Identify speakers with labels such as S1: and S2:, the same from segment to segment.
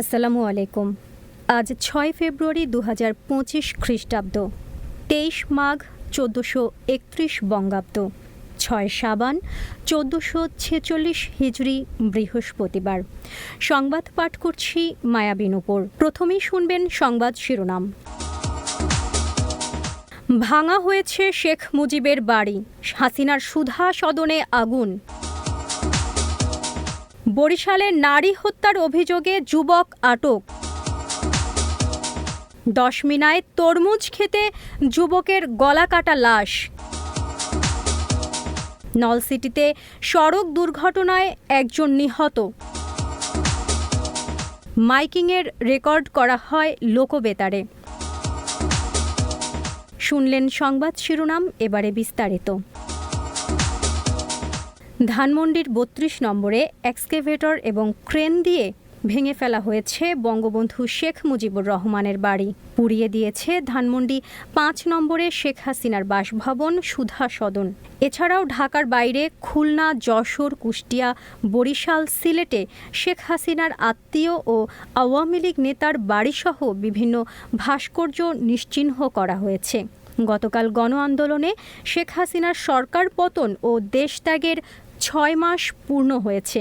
S1: আসসালামু আলাইকুম। আজ ৬ ফেব্রুয়ারি ২০২৫ খ্রিস্টাব্দ, ২৩ মাঘ ১৪৩১ বঙ্গাব্দ, ৬ শাবান ১৪৪৬ হিজরি বৃহস্পতিবার। সংবাদ পাঠ করছি মায়াবী নূপুর। প্রথমেই শুনবেন সংবাদ শিরোনাম। ভাঙা হয়েছে শেখ মুজিবের বাড়ি, হাসিনার সুধা সদনে আগুন। বরিশালে নারী হত্যার অভিযোগে যুবক আটক। দশমিনায় তরমুজ খেতে যুবকের গলাকাটা লাশ। নলসিটিতে সড়ক দুর্ঘটনায় একজন নিহত। মাইকিংয়ের রেকর্ড করা হয় লোকবেতারে। শুনলেন সংবাদ শিরোনাম, এবারে বিস্তারিত। ধানমন্ডির ৩২ নম্বরে এক্সকেভেটর এবং ক্রেন দিয়ে ভেঙে ফেলা হয়েছে বঙ্গবন্ধু শেখ মুজিবুর রহমানের বাড়ি। পুড়িয়ে দিয়েছে ধানমন্ডি ৫ নম্বরে শেখ হাসিনার বাসভবন সুধা সদন। এছাড়াও ঢাকার বাইরে খুলনা, যশোর, কুষ্টিয়া, বরিশাল, সিলেটে শেখ হাসিনার আত্মীয় ও আওয়ামী লীগ নেতার বাড়িসহ বিভিন্ন ভাস্কর্য নিশ্চিহ্ন করা হয়েছে। গতকাল গণ আন্দোলনে শেখ হাসিনার সরকার পতন ও দেশত্যাগের ৬ মাস পূর্ণ হয়েছে।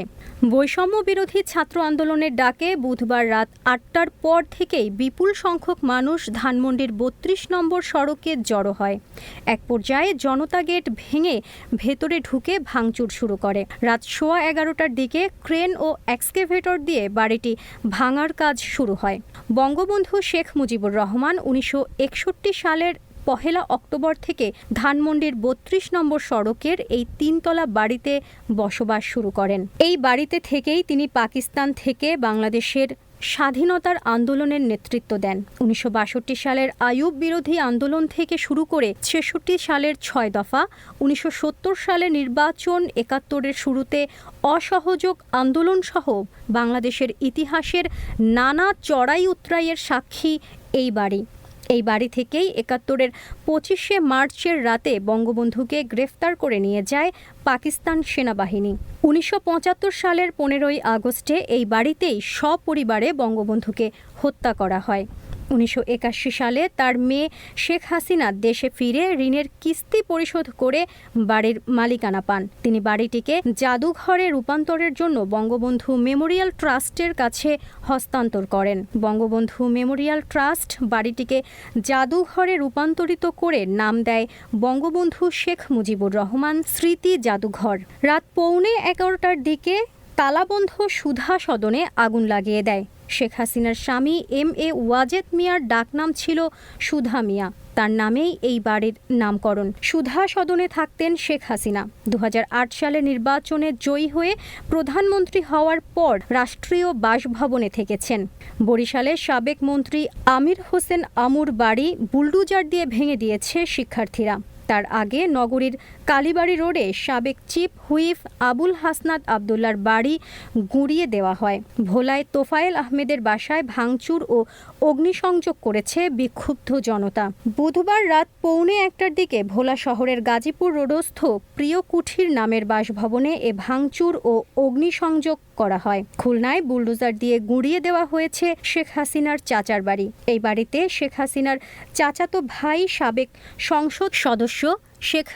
S1: বৈষম্য বিরোধী ছাত্র আন্দোলনের ডাকে বুধবার রাত ৮টার পর থেকেই বিপুল সংখ্যক মানুষ ধানমন্ডির ৩২ নম্বর সড়কে জড়ো হয়। এক পর্যায়ে জনতা গেট ভেঙে ভেতরে ঢুকে ভাঙচুর শুরু করে। রাত 11:15টার দিকে ক্রেন ও এক্সকেভেটর দিয়ে বাড়িটি ভাঙার কাজ শুরু হয়। বঙ্গবন্ধু শেখ মুজিবুর রহমান ১৯৬১ সালের ১ অক্টোবর থেকে ধানমন্ডির ৩২ নম্বর সড়কের এই ৩তলা বাড়িতে বসবাস শুরু করেন। এই বাড়িতে থেকেই তিনি পাকিস্তান থেকে বাংলাদেশের স্বাধীনতার আন্দোলনের নেতৃত্ব দেন। ১৯৬২ সালের আইয়ুব বিরোধী আন্দোলন থেকে শুরু করে ৬৬ সালের ৬ দফা, ১৯৭০ সালের নির্বাচন, ৭১-এর শুরুতে অসহযোগ আন্দোলন সহ বাংলাদেশের ইতিহাসের নানা চড়াই উতরাইয়ের সাক্ষী এই বাড়ি। এই বাড়ি থেকেই ৭১-এর ২৫শে মার্চের রাতে বঙ্গবন্ধুকে গ্রেফতার করে নিয়ে যায় পাকিস্তান সেনাবাহিনী। ১৯৭৫ সালের ১৫ই আগস্টে এই বাড়িতেই সপরিবারে বঙ্গবন্ধুকে হত্যা করা হয়। ১৯৮১ সালে তার মেয়ে শেখ হাসিনা দেশে ফিরে ঋণের কিস্তি পরিশোধ করে বাড়ির মালিকানা পান। তিনি বাড়িটিকে জাদুঘরে রূপান্তরের জন্য বঙ্গবন্ধু মেমোরিয়াল ট্রাস্টের কাছে হস্তান্তর করেন। বঙ্গবন্ধু মেমোরিয়াল ট্রাস্ট বাড়িটিকে জাদুঘরে রূপান্তরিত করে নাম দেয় বঙ্গবন্ধু শেখ মুজিবুর রহমান স্মৃতি জাদুঘর। রাত 11:45টার দিকে তালাবন্ধ সুধা সদনে আগুন লাগিয়ে দেয়। শেখ হাসিনার স্বামী এম.এ. ওয়াজেদ মিয়ার ডাকনাম ছিল সুধা মিয়া। তার নামেই এই বাড়ির নামকরণ। সুধা সদনে থাকতেন শেখ হাসিনা। ২০০৮ সালে নির্বাচনে জয়ী হয়ে প্রধানমন্ত্রী হওয়ার পর রাষ্ট্রীয় বাসভবনে থেকেছেন। বরিশালে সাবেক মন্ত্রী আমির হোসেন আমুর বাড়ি বুলডুজার দিয়ে ভেঙে দিয়েছে শিক্ষার্থীরা। তার আগে নগরীর কালীবাড়ি রোডে সাবেক চিফ হুইপ আবুল হাসনাত আবদুল্লার বাড়ি গুঁড়িয়ে দেওয়া হয়। ভোলায় তোফায়েল আহমেদের বাসায় ভাঙচুর ও অগ্নিসংযোগ করেছে বিক্ষুব্ধ জনতা। বুধবার রাত ১:১টার দিকে ভোলা শহরের গাজীপুর রোডস্থ প্রিয় কুঠির নামের বাসভবনে এ ভাঙচুর ও অগ্নিসংযোগ করা হয়। খুলনায় বুলডোজার দিয়ে গুঁড়িয়ে দেওয়া হয়েছে শেখ হাসিনার চাচার বাড়ি। এই বাড়িতে শেখ হাসিনার চাচাতো ভাই সাবেক সংসদ সদস্য শেখ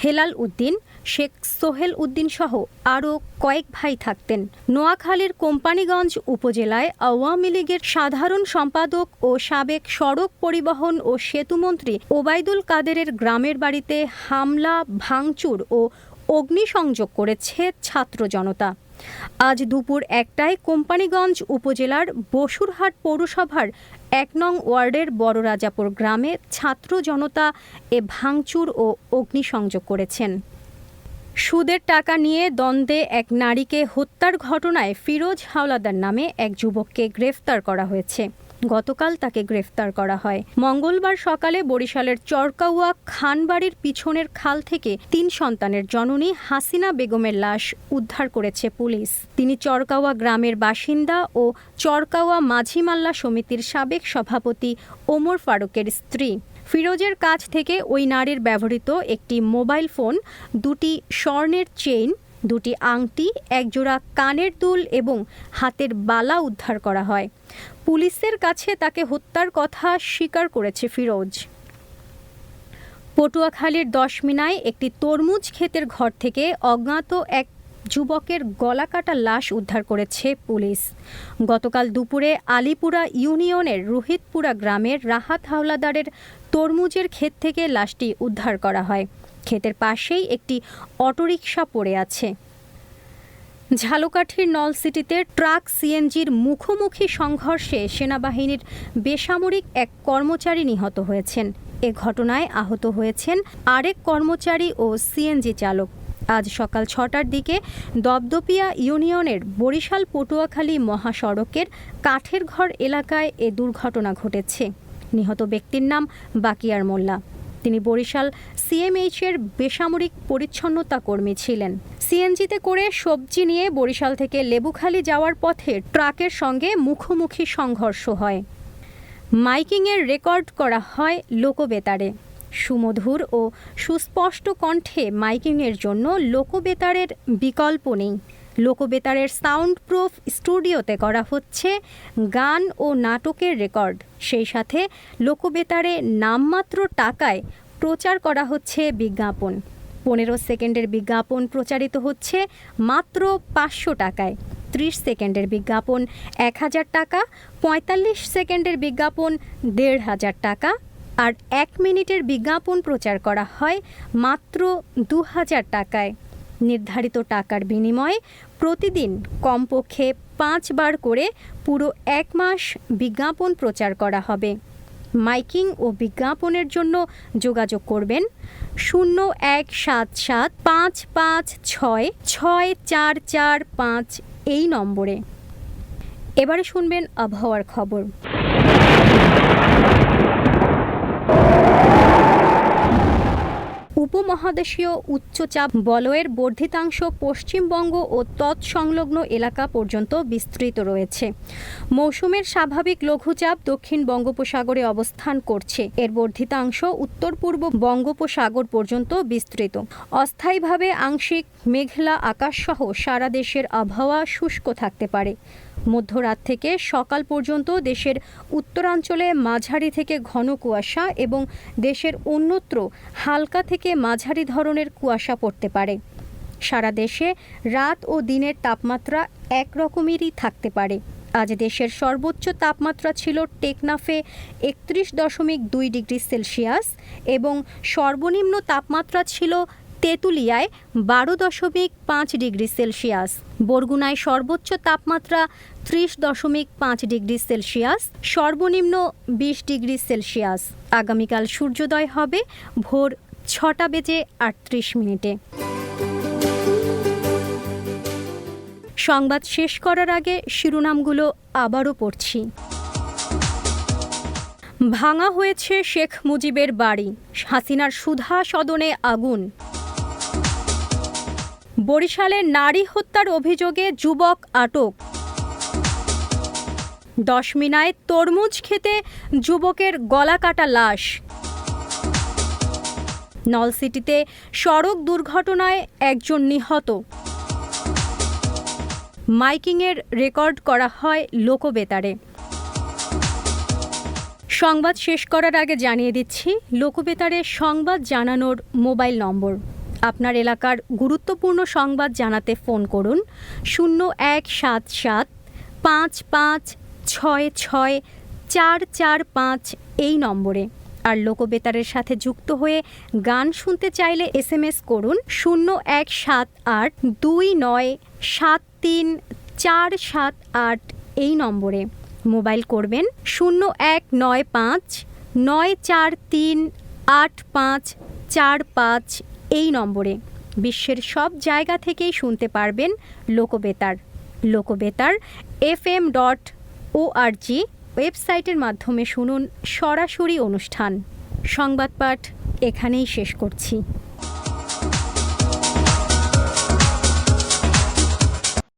S1: হেলাল উদ্দিন, শেখ সোহেল উদ্দিন সহ আরও কয়েক ভাই থাকতেন। নোয়াখালীর কোম্পানীগঞ্জ উপজেলায় আওয়ামী লীগের সাধারণ সম্পাদক ও সাবেক সড়ক পরিবহন ও সেতুমন্ত্রী ওবায়দুল কাদেরের গ্রামের বাড়িতে হামলা, ভাঙচুর ও অগ্নিসংযোগ করেছে ছাত্র জনতা। আজ দুপুর ১টায় কোম্পানীগঞ্জ উপজেলার বসুরহাট পৌরসভার ১ নং ওয়ার্ডের বড়রাজাপুর গ্রামে ছাত্র জনতা এ ভাঙচুর ও অগ্নিসংযোগ করেছেন। সুদের টাকা নিয়ে দ্বন্দ্বে এক নারীকে হত্যার ঘটনায় ফিরোজ হাওলাদার নামে এক যুবককে গ্রেফতার করা হয়েছে। গতকাল তাকে গ্রেফতার করা হয়। মঙ্গলবার সকালে বরিশালের চরকাউয়া খানবাড়ির পিছনের খাল থেকে ৩ সন্তানের জননী হাসিনা বেগমের লাশ উদ্ধার করেছে পুলিশ। তিনি চরকাউয়া গ্রামের বাসিন্দা ও চরকাউয়া মাঝি মাল্লা সমিতির সাবেক সভাপতি ওমর ফারুকের স্ত্রী। ফিরোজের কাছ থেকে ওই নারীর ব্যবহৃত একটি মোবাইল ফোন, 2টি স্বর্ণের চেইন, দুটি আংটি, একজোড়া কানের দুল এবং হাতের বালা উদ্ধার করা হয়। পুলিশের কাছে তাকে হত্যার কথা স্বীকার করেছে ফিরোজ। পটুয়াখালীর দশমিনায় একটি তরমুজ ক্ষেতের ঘর থেকে অজ্ঞাত এক যুবকের গলাকাটা লাশ উদ্ধার করেছে পুলিশ। গতকাল দুপুরে আলীপুরা ইউনিয়নের রোহিতপুরা গ্রামের রাহাত হাওলাদারের তরমুজের ক্ষেত থেকে লাশটি উদ্ধার করা হয়। ক্ষেতের পাশেই একটি অটোরিকশা পড়ে আছে। ঝালকাঠির নলসিটিতে ট্রাক সিএনজির মুখোমুখি সংঘর্ষে সেনাবাহিনীর বেসামরিক এক কর্মচারী নিহত হয়েছেন। এ ঘটনায় আহত হয়েছেন আরেক কর্মচারী ও সিএনজি চালক। আজ সকাল 6টার দিকে দপদপিয়া ইউনিয়নের বরিশাল পটুয়াখালী মহাসড়কের কাঠের ঘর এলাকায় এ দুর্ঘটনা ঘটেছে। নিহত ব্যক্তির নাম বাকিয়ার মোল্লা। তিনি বরিশাল সিএমএইচের বেসামরিক পরিচ্ছন্নতা কর্মী ছিলেন। সিএনজিতে করে সবজি নিয়ে বরিশাল থেকে লেবুখালী যাওয়ার পথে ট্রাকের সঙ্গে মুখোমুখি সংঘর্ষ হয়। মাইকিংয়ের রেকর্ড করা হয় লোকবেতারে। সুমধুর ও সুস্পষ্ট কণ্ঠে মাইকিংয়ের জন্য লোকবেতারের বিকল্প নেই। লোকবেতারের সাউন্ড প্রুফ স্টুডিওতে করা হচ্ছে গান ও নাটকের রেকর্ড। সেই সাথে লোকবেতারে নামমাত্র টাকায় প্রচার করা হচ্ছে বিজ্ঞাপন। 15 সেকেন্ডের বিজ্ঞাপন প্রচারিত হচ্ছে মাত্র 500 টাকায়। 30 সেকেন্ডের বিজ্ঞাপন 1000 টাকা, 45 সেকেন্ডের বিজ্ঞাপন 1500 টাকা আর 1 মিনিটের বিজ্ঞাপন প্রচার করা হয় মাত্র 2000 টাকায়। নির্ধারিত টাকার বিনিময়ে প্রতিদিন কমপক্ষে 5 বার করে পুরো 1 মাস বিজ্ঞাপন প্রচার করা হবে। মাইকিং ও বিজ্ঞাপনের জন্য যোগাযোগ করবেন 017755664445 এই নম্বরে। এবারে শুনবেন আবহাওয়ার খবর। উপমহাদেশীয় উচ্চচাপ বলয়ের বর্ধিতাংশ পশ্চিমবঙ্গ ও তৎসংলগ্ন এলাকা পর্যন্ত বিস্তৃত রয়েছে। মৌসুমের স্বাভাবিক লঘুচাপ দক্ষিণ বঙ্গোপসাগরে অবস্থান করছে। এর বর্ধিতাংশ উত্তর পূর্ব বঙ্গোপসাগর পর্যন্ত বিস্তৃত। অস্থায়ীভাবে আংশিক মেঘলা আকাশসহ সারা দেশের আবহাওয়া শুষ্ক থাকতে পারে। মধ্যরাত থেকে সকাল পর্যন্ত দেশের উত্তরাঞ্চলে মাঝারি থেকে ঘন কুয়াশা এবং দেশের অন্যত্র হালকা থেকে মাঝারি ধরনের কুয়াশা পড়তে পারে। সারা দেশে রাত ও দিনের তাপমাত্রা একরকমেরই থাকতে পারে। আজ দেশের সর্বোচ্চ তাপমাত্রা ছিল টেকনাফে 31.2 ডিগ্রি সেলসিয়াস এবং সর্বনিম্ন তাপমাত্রা ছিল তেঁতুলিয়ায় 12.5 ডিগ্রি সেলসিয়াস। বরগুনায় সর্বোচ্চ তাপমাত্রা 30.5 ডিগ্রি সেলসিয়াস, সর্বনিম্ন 20 ডিগ্রি সেলসিয়াস। আগামীকাল সূর্যোদয় হবে ভোর 6:38। সংবাদ শেষ করার আগে শিরোনামগুলো আবারও পড়ছি। ভাঙা হয়েছে শেখ মুজিবের বাড়ি, হাসিনার সুধা সদনে আগুন। বরিশালে নারী হত্যার অভিযোগে যুবক আটক। দশমিনায় তরমুজ খেতে যুবকের গলাকাটা লাশ। নলসিটিতে সড়ক দুর্ঘটনায় একজন নিহত। মাইকিংয়ের রেকর্ড করা হয় লোকবেতারে। সংবাদ শেষ করার আগে জানিয়ে দিচ্ছি লোকবেতারে সংবাদ জানানোর মোবাইল নম্বর। আপনার এলাকার গুরুত্বপূর্ণ সংবাদ জানাতে ফোন করুন 017755664445 এই নম্বরে। আর লোকবেতারের সাথে যুক্ত হয়ে গান শুনতে চাইলে SMS করুন 017829734478 এই নম্বরে। মোবাইল করবেন 0195943845 এই নম্বরে। বিশ্বের সব জায়গা থেকেই শুনতে পারবেন লোকবেতার। লোকবেতার fm.org ওয়েবসাইটের মাধ্যমে শুনুন সরাসরি অনুষ্ঠান। সংবাদ পাঠ এখানেই শেষ করছি।